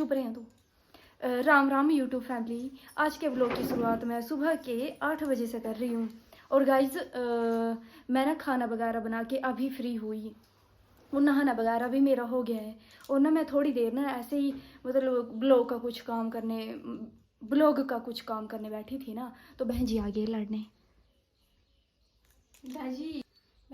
चुप रहे तू। Ram Ram YouTube family. आज के ब्लॉग की शुरुआत मैं सुबह के 8 बजे से कर रही हूँ। और गाइज मैं ना खाना वगैरह बना के अभी फ्री हुई और नहाना वगैरह भी मेरा हो गया है। और ना मैं थोड़ी देर ना ऐसे ही मतलब ब्लॉग का कुछ काम करने बैठी थी ना, तो बहन जी आ गए लड़ने। बहन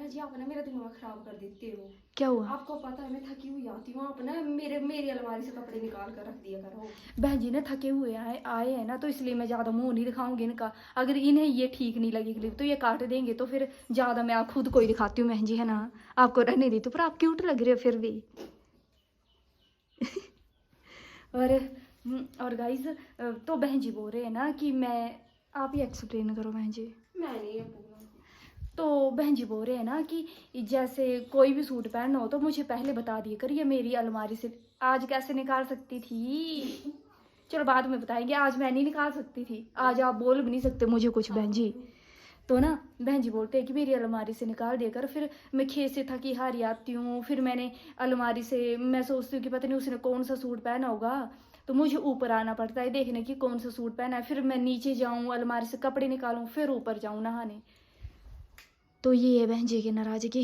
जी आप ना मेरा दिमाग खराब कर देते हो। क्या हुआ? आपको पता है मैं थकी हुई आती हूँ, आप ना मेरी अलमारी से कपड़े निकाल कर रख दिया करो। बहन जी ने थके हुए आए हैं ना, तो इसलिए मैं ज़्यादा मुंह नहीं दिखाऊंगी इनका। अगर इन्हें ये ठीक नहीं लगी क्लिप तो ये काट देंगे, तो फिर ज़्यादा मैं आप खुद को ही दिखाती हूँ बहन जी, है ना। आपको रहने दी तो, पर आप क्यूट लग रहे हो फिर भी। और गाइज तो बहन जी बोल रहे हैं ना कि आप ही एक्सप्लेन करो बहन जी। मैं नहीं तो बहन जी बोल रहे हैं ना कि जैसे कोई भी सूट पहनना हो तो मुझे पहले बता दिया कर, ये मेरी अलमारी से आज कैसे निकाल सकती थी। चलो बाद में बताएंगे, आज मैं नहीं निकाल सकती थी, आज आप बोल भी नहीं सकते मुझे कुछ बहन जी। तो ना बहन जी बोलते हैं कि मेरी अलमारी से निकाल दिया कर। फिर मैं खेत से थकी हारी आती हूँ, फिर मैंने अलमारी से मैं सोचती हूँ कि पता नहीं उसने कौन सा सूट पहना होगा, तो मुझे ऊपर आना पड़ता है देखने की कौन सा सूट पहना है। फिर मैं नीचे जाऊँ अलमारी से कपड़े निकालूँ, फिर ऊपर जाऊँ नहाने। तो ये है बहन जी की नाराजगी।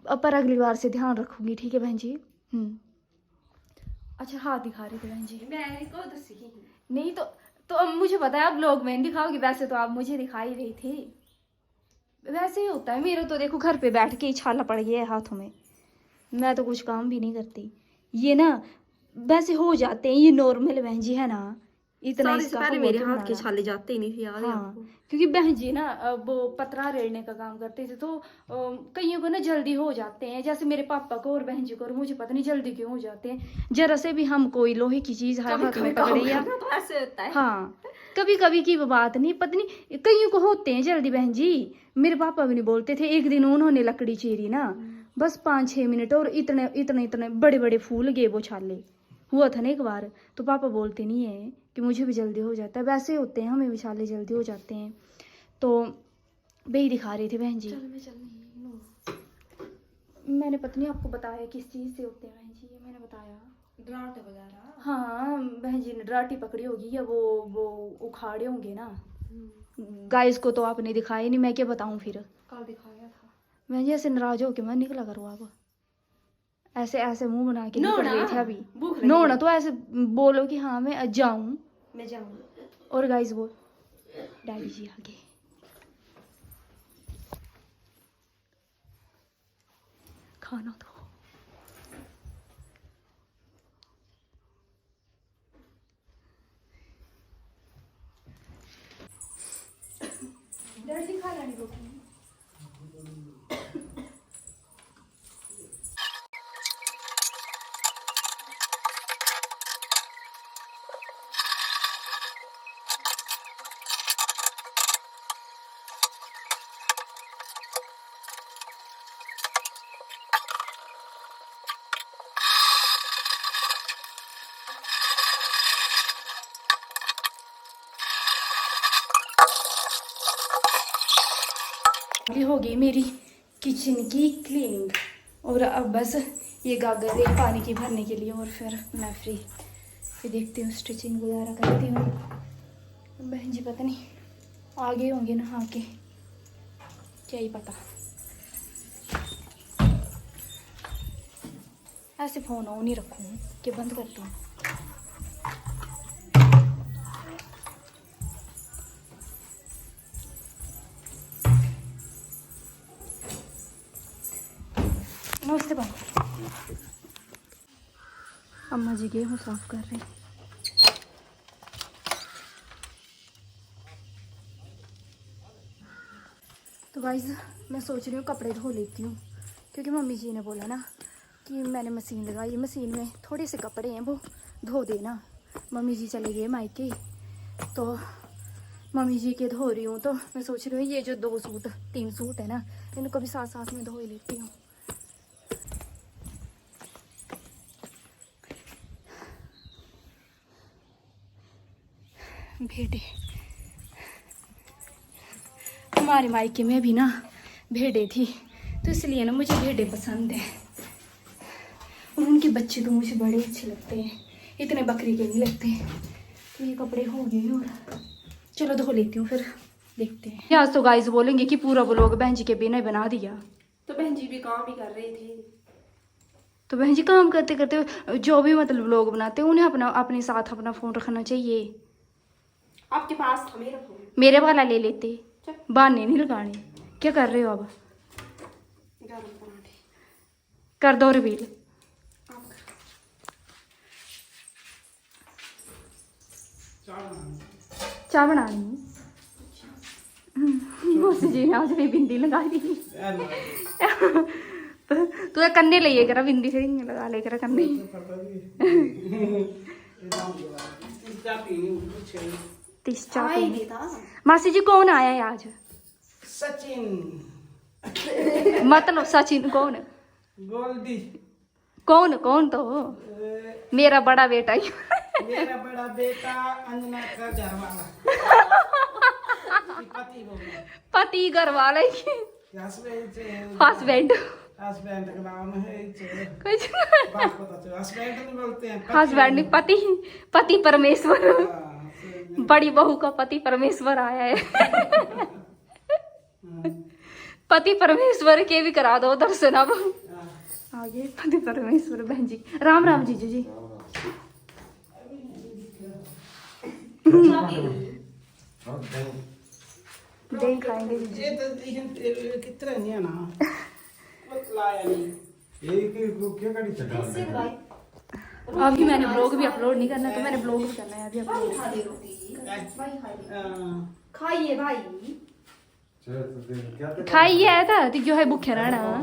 अब पर अगली बार से ध्यान रखूंगी, ठीक है बहन जी। अच्छा हाथ दिखा रही थी बहन जी। मैं को तो सीखी नहीं तो अब मुझे पता है आप लोग में दिखाओगी, वैसे तो आप मुझे दिखा ही रही थी। वैसे ही होता है मेरे तो, देखो घर पे बैठ के ही छाला पड़ गया है हाथों में, मैं तो कुछ काम भी नहीं करती। ये ना वैसे हो जाते हैं, ये नॉर्मल बहन जी, है ना। इतना इससे पहले मेरे हाथ के छाले जाते ही नहीं थे याद है आपको? क्योंकि बहन जी ना वो पतरा रेड़ने का काम करते थे, तो कईयों को ना जल्दी हो जाते हैं, जैसे मेरे पापा को और बहन जी को, और मुझे पता नहीं जल्दी क्यों हो जाते हैं। जरा से भी हम कोई लोहे की चीज हाथ में पकड़े या तो ऐसे होता है। हाँ कभी कभी की बात नहीं, पता नहीं कईयों को होते हैं जल्दी बहन जी। मेरे पापा भी नहीं बोलते थे, एक दिन उन्होंने लकड़ी चीरी ना, बस 5-6 मिनट और इतने इतने इतने बड़े बड़े फूल गए वो छाले। हुआ था ना एक बार, तो पापा बोलते नहीं है कि मुझे भी जल्दी हो जाता है, वैसे होते हैं हमें भी छाले जल्दी हो जाते हैं। तो वही दिखा रही थी बहन जी। मैंने पता नहीं आपको बताया किस चीज़ से होते हैं बहन जी, ये मैंने बताया डराटे वगैरह। हाँ बहन जी ने डराटी पकड़ी होगी या वो उखाड़े होंगे ना। गाइस को तो आपने दिखाया नहीं, मैं क्या बताऊँ फिर। कल दिखाया था बहन जी, ऐसे नाराज हो के मैं निकला करो आप, ऐसे ऐसे मुंह बना के निकल रहे थे अभी। नो ना तो ऐसे बोलो कि हाँ मैं जाऊं। और गाइस बोल डैडी जी आगे खाना दो। डैडी खा लेनी रोटी। हो गई मेरी किचन की क्लीनिंग, और अब बस ये गागर है पानी की भरने के लिए, और फिर मैं फ्री। फिर देखती हूँ स्टिचिंग वगैरह करती हूँ। बहन जी पता नहीं आगे होंगे नहा के, क्या ही पता। ऐसे फ़ोन ऑन ही रखूँ कि बंद कर दूँ। नमस्ते भाई। अम्मा जी गेहूँ साफ कर रहे हैं। तो गाइस मैं सोच रही हूँ कपड़े धो लेती हूँ, क्योंकि मम्मी जी ने बोला ना कि मैंने मशीन लगाई, मशीन में थोड़े से कपड़े हैं वो धो देना। मम्मी जी चले गए मायके, तो मम्मी जी के धो रही हूँ। तो मैं सोच रही हूँ ये जो 2-3 सूट है ना, इनको भी साथ साथ में धो ही लेती हूँ। भेड़े हमारे मायके में भी ना भेड़े थी, तो इसलिए ना मुझे भेड़े पसंद है, और उनके बच्चे तो मुझे बड़े अच्छे लगते हैं। इतने बकरी के नहीं लगते। तो ये कपड़े हो गए और चलो धो लेती हूँ, फिर देखते हैं। आज तो गाइस बोलेंगे कि पूरा व्लॉग बहन जी के बिना ही बना दिया। तो बहन जी भी काम ही कर रहे थे। तो बहन जी काम करते करते जो भी मतलब व्लॉग बनाते हैं उन्हें अपने साथ अपना फोन रखना चाहिए। आपके पास था मेरा फोन। मेरे वाला ले लेते, बहाने नहीं लगाने। क्या कर रहे हो अब? गरम पराठे कर दो रिवील। चाय बनानी जी ने आज बिंदी लगा दी। तू कन्ने ले करा बिंदी से लगा ले करा कन्ने। मासी जी कौन आया है आज? सचिन। मतलब सचिन कौन? गोल्डी। कौन कौन? तो मेरा बड़ा बेटा ही। मेरा बड़ा बेटा अंजना का घर वाला। पति घर वाला की हस्बैंड। हस्बैंड का नाम है कुछ बात पता चला। हस्बैंड नहीं बोलते हैं, हस्बैंड नहीं, पति परमेश्वर। बड़ी बहू का पति परमेश्वर आया है। पति परमेश्वर के भी करा दो दर्शन अब। आगे पति परमेश्वर बहन जी। राम राम जीजू जी। दही खाएंगे जीजू। ये तो कितना नहीं है ना, लाया नहीं। क्या करी चढ़ा? अभी मैंने ब्लॉग भी अपलोड नहीं करना, तो मैंने ब्लॉग भी करना है अभी अपलोड। खाइए भाई। खाइए ऐसा तो जो है भूखे रहना।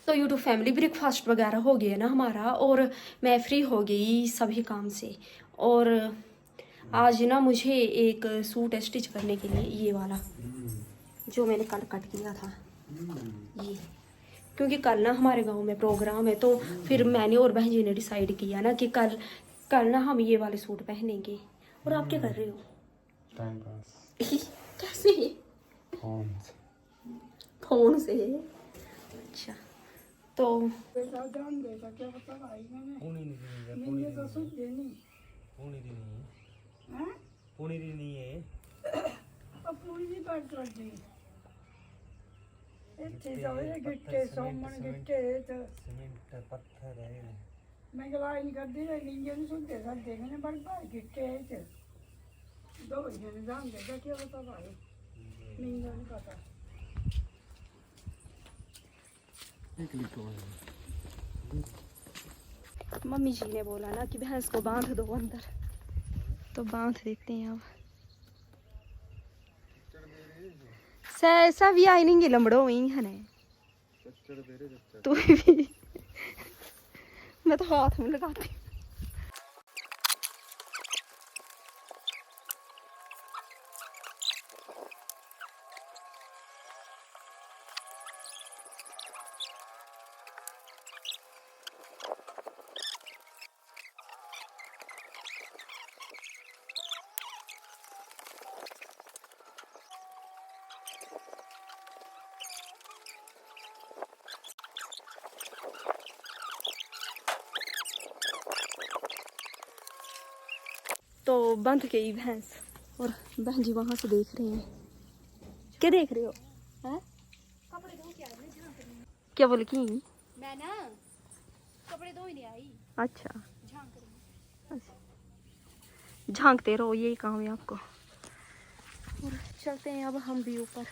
तो यूट्यूब फैमिली ब्रेकफास्ट वगैरह हो गया ना हमारा, और मैं फ्री हो गई सभी काम से। और आज ना मुझे एक सूट स्टिच करने के लिए, ये वाला जो मैंने कल कट किया था ये, क्योंकि कल ना हमारे गांव में प्रोग्राम है, तो फिर मैंने और बहन जी ने डिसाइड किया ना कि कल ना हम ये वाले सूट पहनेंगे। और आप क्या कर रहे हो? Time pass. कैसे? फोन से। अच्छा तो मैं गलाई नहीं करती नींजे नहीं सुनते सब देखने बड़ भाई गिट्टे है च दो जने जान दे क्या बता भाई नींद नहीं पता। मम्मी जी ने बोला ना कि भैंस को बांध दो अंदर, तो बांध देते हैं अब। सब आई नहीं लंबड़ो वही है ना, तू भी मैं तो हाथ में लगाती हूँ। तो बंध गई भैंस, और बहन जी वहां से देख रहे हैं। क्या देख रहे हो? कपड़े धो के आई। क्या बोले कि मैं ना कपड़े धो ही नहीं आई। अच्छा झांकते रहो, यही काम है आपको। और चलते हैं अब हम भी ऊपर।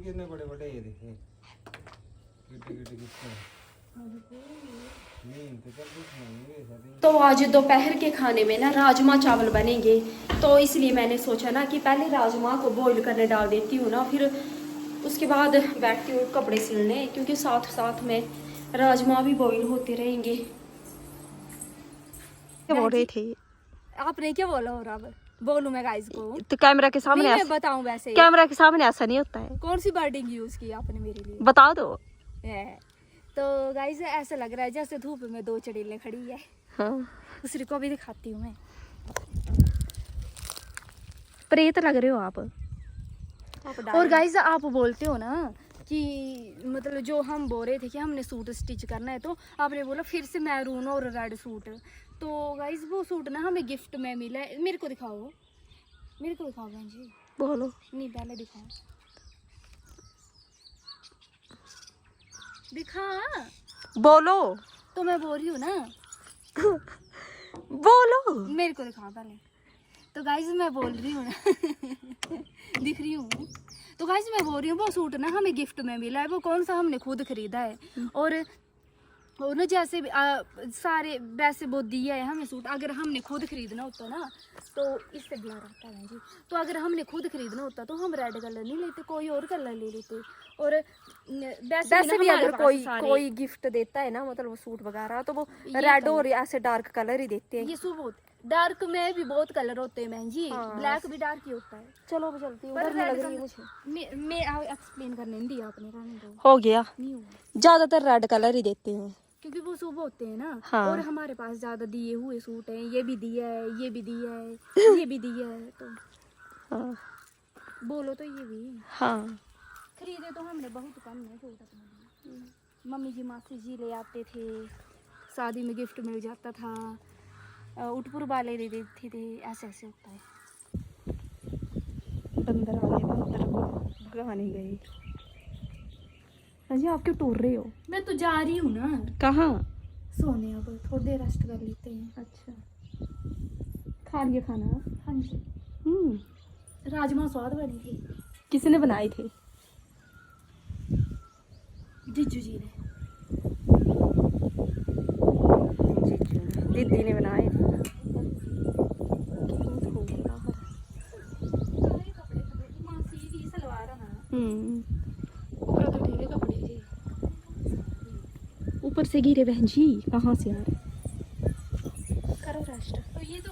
कितने बड़े बड़े ये देखे तो आज दोपहर के खाने में ना राजमा चावल बनेंगे, तो इसलिए मैंने सोचा ना कि पहले राजमा को बॉईल करने डाल देती हूँ ना, फिर उसके बाद बैठती हूँ कपड़े सिलने, क्योंकि साथ साथ में राजमा भी बॉईल होते रहेंगे। क्या बोल रहे थे? आपने क्या बोला? और अब बोलूं मैं गाइस को? तो कैमरा के सामने मैं बताऊं? वैसे कैमरा के सामने ऐसा नहीं होता है। कौन सी वर्डिंग यूज की आपने मेरे लिए? बता दो। तो गाइस ऐसा लग रहा है जैसे धूप में दो चड़ेलें खड़ी है। हाँ दूसरे को भी दिखाती हूँ मैं। प्रेत लग रहे हो आप। और गाइस आप बोलते हो ना कि मतलब जो हम बोल रहे थे कि हमने सूट स्टिच करना है, तो आपने बोला फिर से मैरून और रेड सूट। तो गाइस वो सूट ना हमें गिफ्ट में मिला है। मेरे को दिखाओ, मेरे को दिखाओ बहन जी। बोलो। नहीं पहले दिखाओ, दिखा। बोलो तो मैं बोल रही हूँ ना, बोलो। मेरे को दिखाओ पहले। तो गाइस मैं बोल रही हूँ ना दिख रही हूँ। तो गाइस मैं बोल रही हूँ वो सूट ना हमें गिफ्ट में मिला है, वो कौन सा हमने खुद खरीदा है। और ना जैसे भी सारे वैसे वो दिया है हमें सूट। अगर हमने खुद खरीदना होता ना तो इससे ब्लर आता है जी। तो अगर हमने खुद खरीदना होता तो हम रेड कलर नहीं लेते, कोई और कलर ले लेते। और वैसे भी अगर कोई गिफ्ट देता है ना मतलब वो सूट वगैरह, तो वो रेड और ऐसे डार्क कलर ही देते हैं। ये सूट डार्क में भी बहुत कलर होते हैं बहन जी। हाँ। ब्लैक भी डार्क ही होता है। चलो मैं चलती हूँ, पर डर नहीं रेड लग रही है कलर मुझे। मैं एक्सप्लेन करने नहीं दिया आपने, रहने दो। हो गया, नहीं हुआ ज्यादातर रेड कलर ही देते हैं क्योंकि वो शुभ होते हैं ना। हाँ। और हमारे पास ज्यादा दिए हुए सूट हैं, ये भी दिया है, ये भी दिया है, ये भी दिया है। तो हाँ। बोलो तो ये भी हाँ खरीदे तो हमने बहुत कम है सूट अपने लिए। मम्मी जी मासी जी ले आते थे, शादी में गिफ्ट मिल जाता था, उटपुर वाले दे देते थे, ऐसे ऐसे होता है। बंदर आ गए, बंदर को भगाने गए। हाँ जी, आप क्यों टूर रहे हो? मैं तो जा रही हूँ ना कहाँ? सोने। अब थोड़ी देर रेस्ट कर लेते हैं। अच्छा, खा लिया खाना? हाँ जी, राजमा स्वाद बनी थी। किसने बनाए थे? जीजू जी ने। दीदी ने बनाए थे। मासी की सलवार है ना, हम्म, ऊपर तो ढीले कपड़े जी। ऊपर से गिरे बहन जी, कहाँ से आ रहे? करो रेस्ट। तो ये तो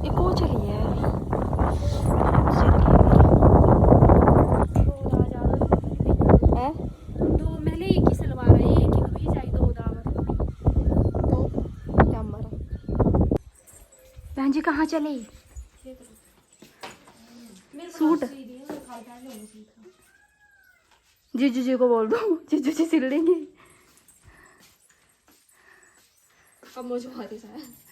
एक और चली है। हैं? दो महले एक ही सलवार है, एक ही भी चाहिए दो दामन। तो क्या मरा? बहन जी कहाँ चले? सूट जीजू जी को बोल दो, जीजू जी सिल लेंगे। कब मजो आए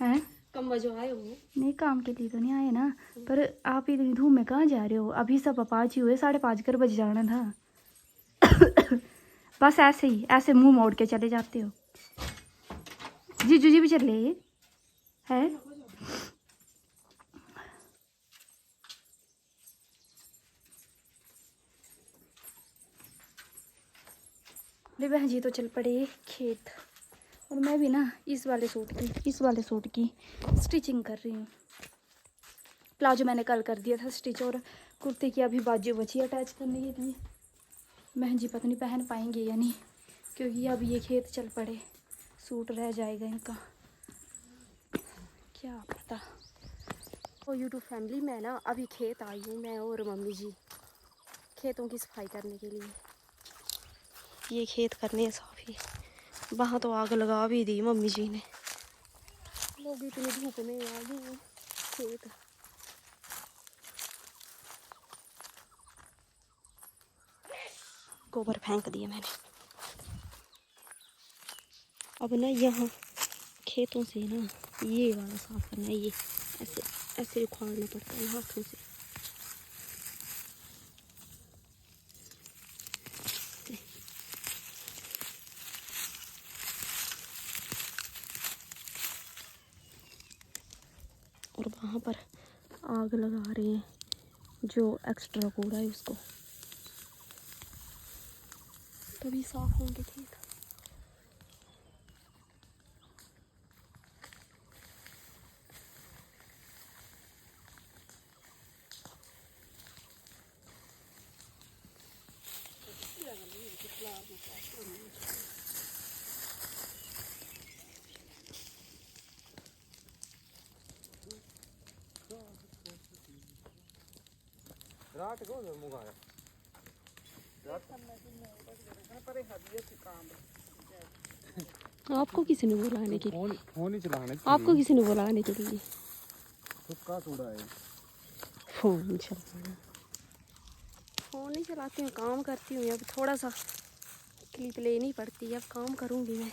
हैं? कब मजो आए वो? नहीं काम के लिए तो नहीं आए ना, पर आप इतनी धूप में कहाँ जा रहे हो? अभी सब 5 ही हुए, 5:30 बज जाना था। बस ऐसे ही ऐसे मुंह मोड़ के चले जाते हो। जीजू जी भी चले हैं? ले बहन जी तो चल पड़े खेत। और मैं भी ना इस वाले सूट की स्टिचिंग कर रही हूँ। प्लाजो मैंने कल कर दिया था स्टिच, और कुर्ते की अभी बाजू बची अटैच करने के लिए। बहन जी पता नहीं पहन पाएंगे या नहीं, क्योंकि अब ये खेत चल पड़े, सूट रह जाएगा इनका, क्या पता। तो यूट्यूब फैमिली, मैं ना अभी खेत आई हूँ, मैं और मम्मी जी खेतों की सफाई करने के लिए। ये खेत करने साफी, वहाँ तो आग लगा भी दी मम्मी जी ने। लोग इतनी धूप में आ गए खेत। गोबर फेंक दिया मैंने। अब ना यहाँ खेतों से ना ये वाला साफ करना है, ये ऐसे ऐसे उखाड़ना पड़ता है हाथों से। और वहाँ पर आग लगा रहे हैं, जो एक्स्ट्रा कूड़ा है उसको, तभी साफ होंगे खेत। रात को मुगाया रात पर हदिया से काम आपको किसी ने बोला आने के लिए? फोन ही चलाने आपको किसी ने बोला आने के लिए? तुक्का थोड़ा है। फ़ोन चलाना, फ़ोन नहीं चलाती हूँ, काम करती हूँ। अब थोड़ा सा क्लिप लेनी पड़ती है, अब काम करूँगी मैं।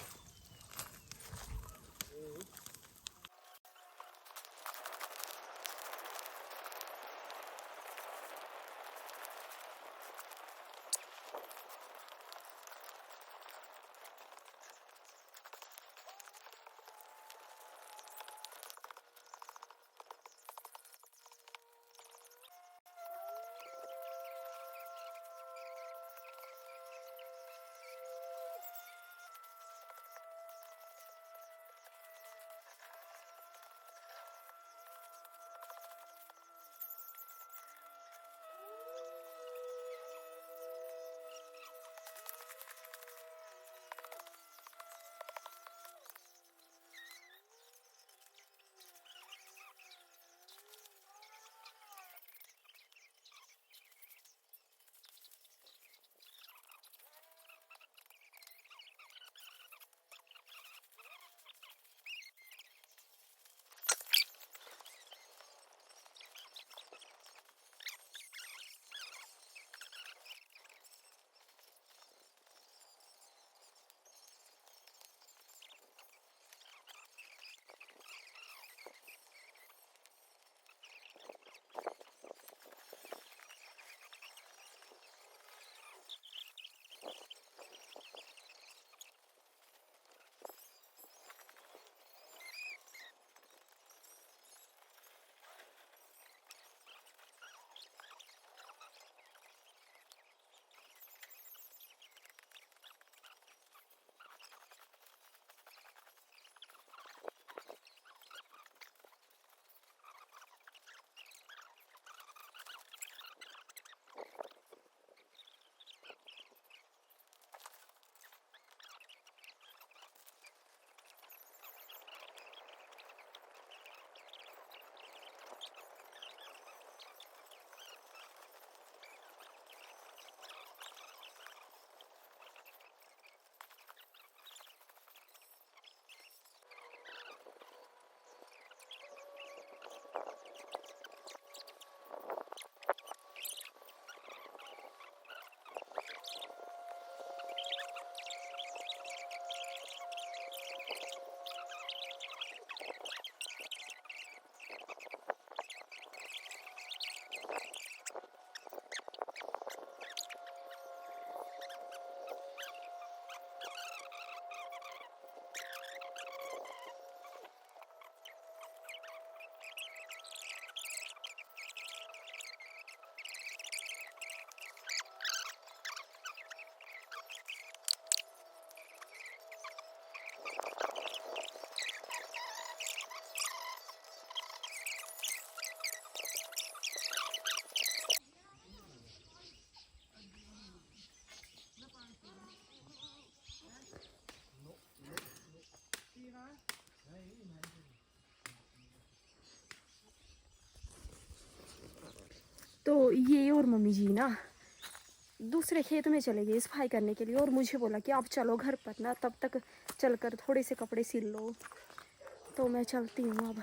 तो ये और मम्मी जी ना दूसरे खेत में चले गए सफाई करने के लिए, और मुझे बोला कि आप चलो घर पर ना, तब तक चलकर थोड़े से कपड़े सिल लो। तो मैं चलती हूँ अब।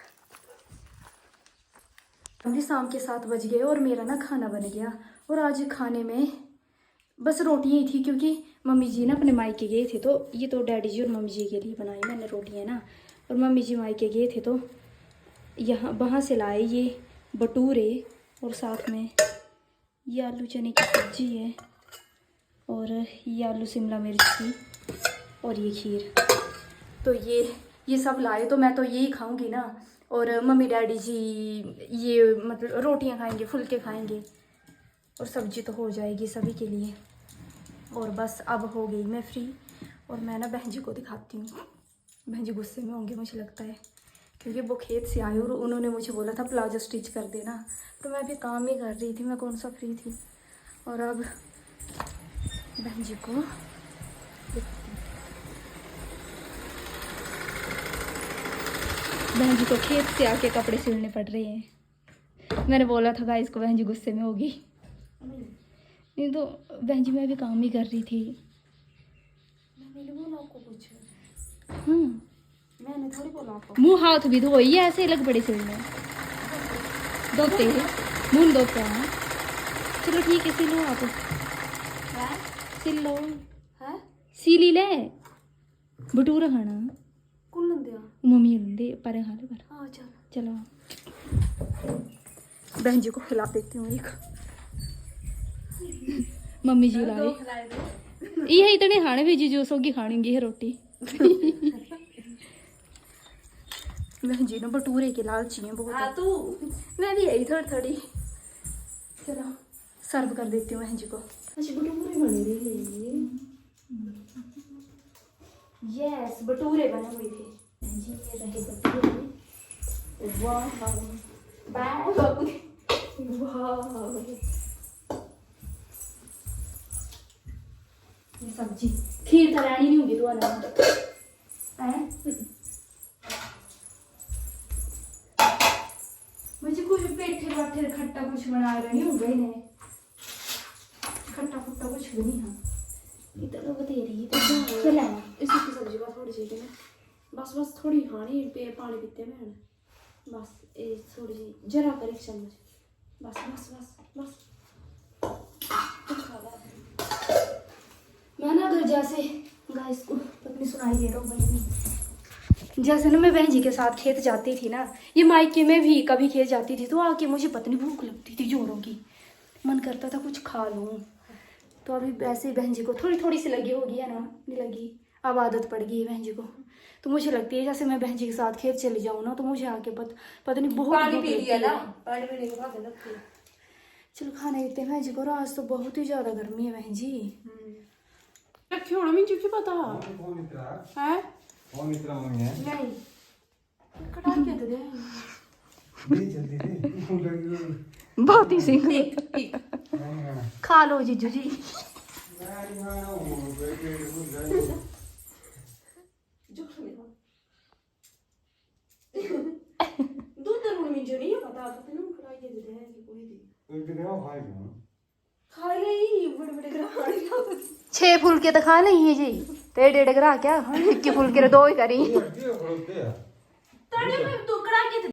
अभी शाम के 7 बज गए और मेरा ना खाना बन गया। और आज खाने में बस रोटियाँ ही थी, क्योंकि मम्मी जी ना अपने मायके गए थे। तो ये तो डैडी जी और मम्मी जी के लिए बनाई मैंने रोटियाँ ना। और मम्मी जी मायके गए थे तो यहाँ वहाँ से लाए ये भटूरे, और साथ में ये आलू चने की सब्जी है, और ये आलू शिमला मिर्च की, और ये खीर। तो ये सब लाए, तो मैं तो यही खाऊंगी ना। और मम्मी डैडी जी ये मतलब रोटियां खाएंगे, फुलके खाएंगे, और सब्जी तो हो जाएगी सभी के लिए। और बस अब हो गई मैं फ्री। और मैं ना बहन जी को दिखाती हूँ। बहन जी गुस्से में होंगे मुझे लगता है, क्योंकि वो खेत से आए और उन्होंने मुझे बोला था प्लाजो स्टिच कर देना। तो मैं भी काम ही कर रही थी, मैं कौन सा फ्री थी। और अब बहन जी को बहन जी को खेत से आके कपड़े सिलने पड़ रहे हैं। मैंने बोला था गाइस को, बहन जी गुस्से में होगी। नहीं तो बहन जी मैं भी काम ही कर रही थी। मैं बोला आपको कुछ मैंने थोड़ी बोला आपको। मुंह हाथ भी धोई है, ऐसे लग पड़े सिर में धोते हैं, मुंह धोते हैं। चलो ठीक है, सिलो आप, सिलो है सीली ले भटूरा खाना। कुल लंदिया मम्मी लंदे पर खा ले पर। हाँ चल। चलो बहन जी को खिला देती हूँ एक। मम्मी जी लाए ये इतने खाने भेजी जो सोगी खाएंगी है रोटी। बहन जी ना भटूरे के लालची हैं बहुत। हाँ तू मैं भी यही थोड़ी थोड़ी। चलो सर्व कर देती हूँ बहन जी को। अच्छा भटूरे बने रहे। यस भटूरे बने हुए थे बहन जी, ये रहे भटूरे। वाह वाह वाह, ये सब्जी खीर तो रहनी नहीं होगी तो ना है। मुझे कुछ पेठे बाठे खट्टा कुछ बना रहे नहीं हो गए ने, खट्टा खुट्टा कुछ भी नहीं। हाँ इतना बतेरी तो चला इसी की सब्जी बस थोड़ी सी बस बस थोड़ी खानी पे पानी पीते मैं बस ये थोड़ी सी जरा कर एक चम्मच बस बस बस बस मैं ना घर जैसे गाइस को अपनी सुनाई दे रहा हूँ भाई। जैसे ना मैं बहन जी के साथ खेत जाती थी ना, ये मायके में भी कभी खेत जाती थी तो आके मुझे पतनी भूख लगती थी जोरों की, मन करता था कुछ खा लूँ। तो अभी वैसे बहन जी को थोड़ी थोड़ी सी लगी होगी है ना, नहीं लगी अब आदत पड़ गई है बहन जी को। तो मुझे लगती है जैसे मैं बहन जी के साथ खेत चली जाऊँ ना तो मुझे आके पता नहीं बहुत पानी भूख पी लगती लिया ना, है। पानी पीने के बाद लगती है। चलो खाना देते हैं बहन जी को, आज तो बहुत ही ज़्यादा गर्मी है बहन जी। रखी होना मुझे क्यों पता कौन इतना है कौन इतना मम्मी है नहीं कटा के दे दे नहीं जल्दी दे बहुत ही सिंह नहीं खा लो जीजू जी। दूध दर मुझे नहीं पता तो तेनू कटा के दे दे कि कोई दी एक दिन आओ खाएगा खा ले ही बड़े बड़े ग्राहक 6 फुलके तो खा लेंगे जी, तो 1.5 ग्राह क्या 1 फुलके 2 ही करी। ये हड्डी है तड़े में तू कड़ा के